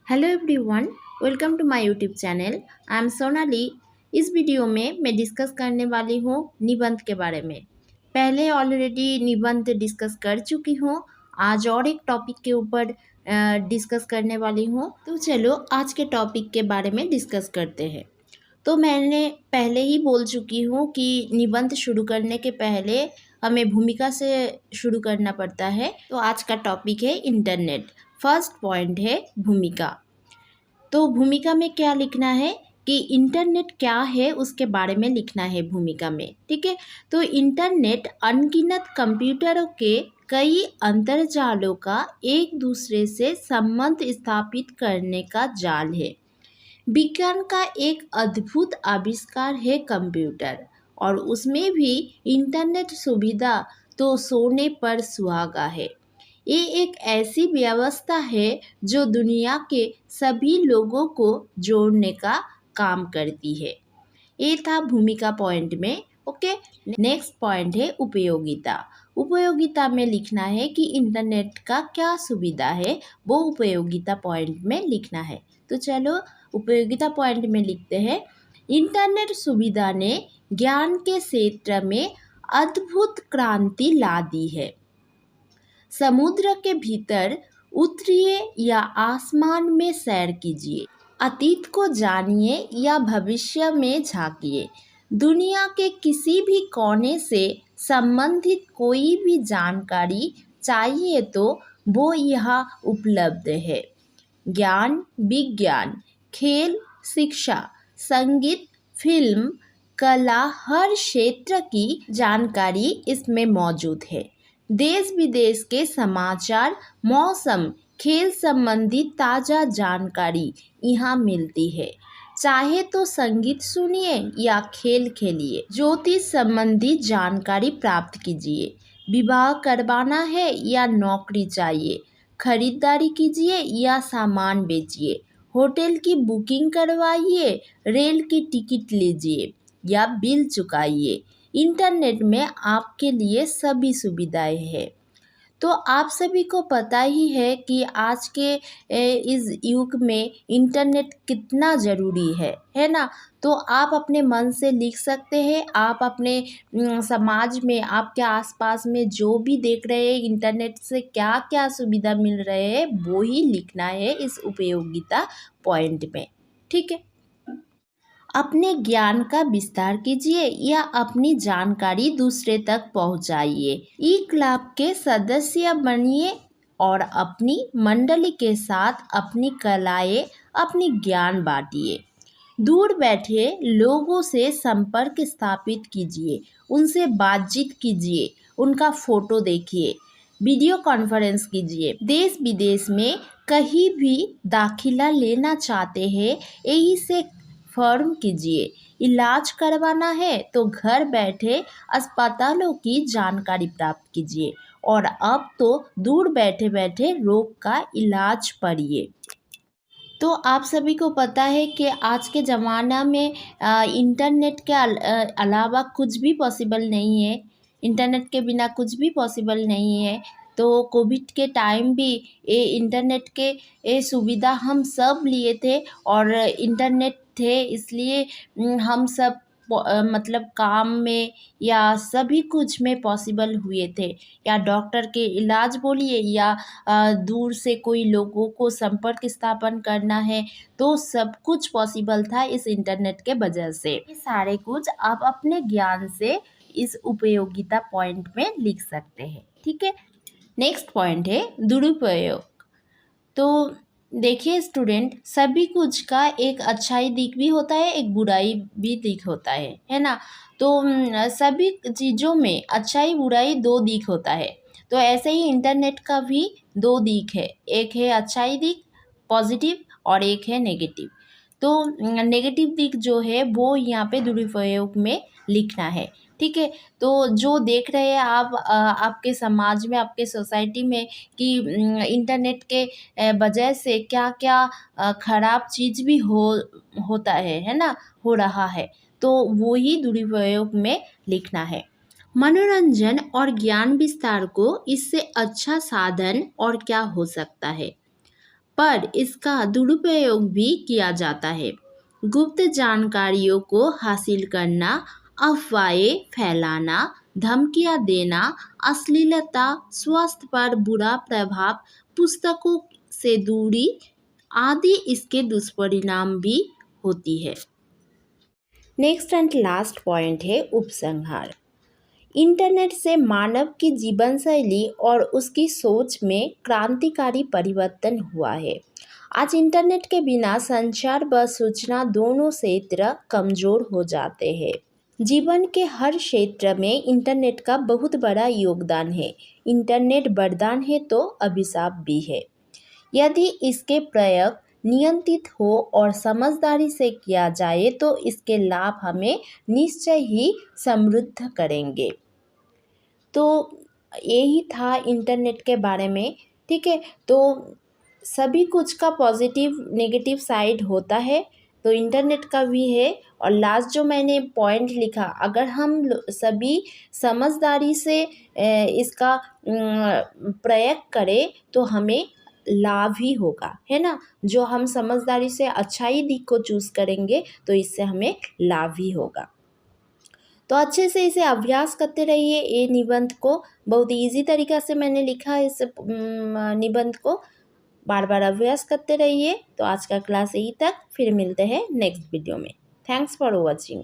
Hello everyone, welcome to my YouTube channel. I am Sonali. इस video में मैं discuss करने वाली हूँ निबंध के बारे में। पहले ऑलरेडी निबंध डिस्कस कर चुकी हूँ। आज और एक टॉपिक के ऊपर डिस्कस करने वाली हूँ। तो चलो आज के टॉपिक के बारे में डिस्कस करते हैं। तो मैंने पहले ही बोल चुकी हूँ कि निबंध शुरू करने के पहले हमें भूमिका से शुरू करना पड़ता है। तो आज का टॉपिक है इंटरनेट। फर्स्ट पॉइंट है भूमिका। तो भूमिका में क्या लिखना है कि इंटरनेट क्या है उसके बारे में लिखना है भूमिका में। ठीक है। तो इंटरनेट अनगिनत कंप्यूटरों के कई अंतरजालों का एक दूसरे से संबंध स्थापित करने का जाल है। विज्ञान का एक अद्भुत आविष्कार है कंप्यूटर, और उसमें भी इंटरनेट सुविधा तो सोने पर सुहागा है। ये एक ऐसी व्यवस्था है जो दुनिया के सभी लोगों को जोड़ने का काम करती है। ये था भूमिका पॉइंट में। ओके। नेक्स्ट पॉइंट है उपयोगिता। उपयोगिता में लिखना है कि इंटरनेट का क्या सुविधा है, वो उपयोगिता पॉइंट में लिखना है। तो चलो उपयोगिता पॉइंट में लिखते हैं। इंटरनेट सुविधा ने ज्ञान के क्षेत्र में अद्भुत क्रांति ला दी है। समुद्र के भीतर उतरिए या आसमान में सैर कीजिए, अतीत को जानिए या भविष्य में झांकिए। दुनिया के किसी भी कोने से संबंधित कोई भी जानकारी चाहिए तो वो यहाँ उपलब्ध है। ज्ञान, विज्ञान, खेल, शिक्षा, संगीत, फिल्म, कला, हर क्षेत्र की जानकारी इसमें मौजूद है। देश विदेश के समाचार, मौसम, खेल संबंधी ताज़ा जानकारी यहाँ मिलती है। चाहे तो संगीत सुनिए या खेल खेलिए, ज्योतिष संबंधी जानकारी प्राप्त कीजिए। विवाह करवाना है या नौकरी चाहिए, खरीदारी कीजिए या सामान बेचिए, होटल की बुकिंग करवाइए, रेल की टिकट लीजिए या बिल चुकाइए। इंटरनेट में आपके लिए सभी सुविधाएं हैं। तो आप सभी को पता ही है कि आज के इस युग में इंटरनेट कितना ज़रूरी है ना। तो आप अपने मन से लिख सकते हैं। आप अपने समाज में, आपके आसपास में जो भी देख रहे हैं इंटरनेट से क्या क्या सुविधा मिल रहे हैं, वो ही लिखना है इस उपयोगिता पॉइंट में। ठीक है। अपने ज्ञान का विस्तार कीजिए या अपनी जानकारी दूसरे तक पहुंचाइए। ई क्लब के सदस्य बनिए और अपनी मंडली के साथ अपनी कलाएं, अपनी ज्ञान बांटिए। दूर बैठे लोगों से संपर्क स्थापित कीजिए, उनसे बातचीत कीजिए, उनका फोटो देखिए, वीडियो कॉन्फ्रेंस कीजिए। देश विदेश में कहीं भी दाखिला लेना चाहते हैं, यही से फॉर्म कीजिए। इलाज करवाना है तो घर बैठे अस्पतालों की जानकारी प्राप्त कीजिए, और अब तो दूर बैठे बैठे रोग का इलाज पढ़िए। तो आप सभी को पता है कि आज के ज़माना में इंटरनेट के अलावा कुछ भी पॉसिबल नहीं है। इंटरनेट के बिना कुछ भी पॉसिबल नहीं है। तो कोविड के टाइम भी ये इंटरनेट के ये सुविधा हम सब लिए थे, और इंटरनेट थे इसलिए हम सब मतलब काम में या सभी कुछ में पॉसिबल हुए थे। या डॉक्टर के इलाज बोलिए या दूर से कोई लोगों को संपर्क स्थापन करना है, तो सब कुछ पॉसिबल था इस इंटरनेट के वजह से। ये सारे कुछ आप अपने ज्ञान से इस उपयोगिता पॉइंट में लिख सकते हैं। ठीक है। नेक्स्ट पॉइंट है दुरुपयोग। तो देखिए स्टूडेंट, सभी कुछ का एक अच्छाई दिख भी होता है, एक बुराई भी दिख होता है ना। तो सभी चीज़ों में अच्छाई बुराई दो दिख होता है। तो ऐसे ही इंटरनेट का भी दो दिख है, एक है अच्छाई दिख पॉजिटिव, और एक है नेगेटिव। तो नेगेटिव दिख जो है वो यहाँ पे दुरुपयोग में लिखना है। ठीक है। तो जो देख रहे हैं आप आपके समाज में, आपके सोसाइटी में कि इंटरनेट के वजह से क्या क्या खराब चीज़ भी होता है ना, हो रहा है, तो वो ही दुरुपयोग में लिखना है। मनोरंजन और ज्ञान विस्तार को इससे अच्छा साधन और क्या हो सकता है। पर इसका दुरुपयोग भी किया जाता है। गुप्त जानकारियों को हासिल करना, अफवाहें फैलाना, धमकियां देना, अश्लीलता, स्वास्थ्य पर बुरा प्रभाव, पुस्तकों से दूरी आदि इसके दुष्परिणाम भी होती है। नेक्स्ट एंड लास्ट पॉइंट है उपसंहार। इंटरनेट से मानव की जीवन शैली और उसकी सोच में क्रांतिकारी परिवर्तन हुआ है। आज इंटरनेट के बिना संचार व सूचना दोनों क्षेत्र कमजोर हो जाते हैं। जीवन के हर क्षेत्र में इंटरनेट का बहुत बड़ा योगदान है। इंटरनेट वरदान है तो अभिशाप भी है। यदि इसके प्रयोग नियंत्रित हो और समझदारी से किया जाए तो इसके लाभ हमें निश्चय ही समृद्ध करेंगे। तो यही था इंटरनेट के बारे में। ठीक है, तो सभी कुछ का पॉजिटिव नेगेटिव साइड होता है, तो इंटरनेट का भी है। और लास्ट जो मैंने पॉइंट लिखा, अगर हम सभी समझदारी से इसका प्रयोग करें तो हमें लाभ ही होगा, है ना। जो हम समझदारी से अच्छाई दिख को चूज़ करेंगे तो इससे हमें लाभ ही होगा। तो अच्छे से इसे अभ्यास करते रहिए। ये निबंध को बहुत इजी तरीक़ा से मैंने लिखा है। इस निबंध को बार बार अभ्यास करते रहिए। तो आज का क्लास यहीं तक, फिर मिलते हैं नेक्स्ट वीडियो में। Thanks for watching.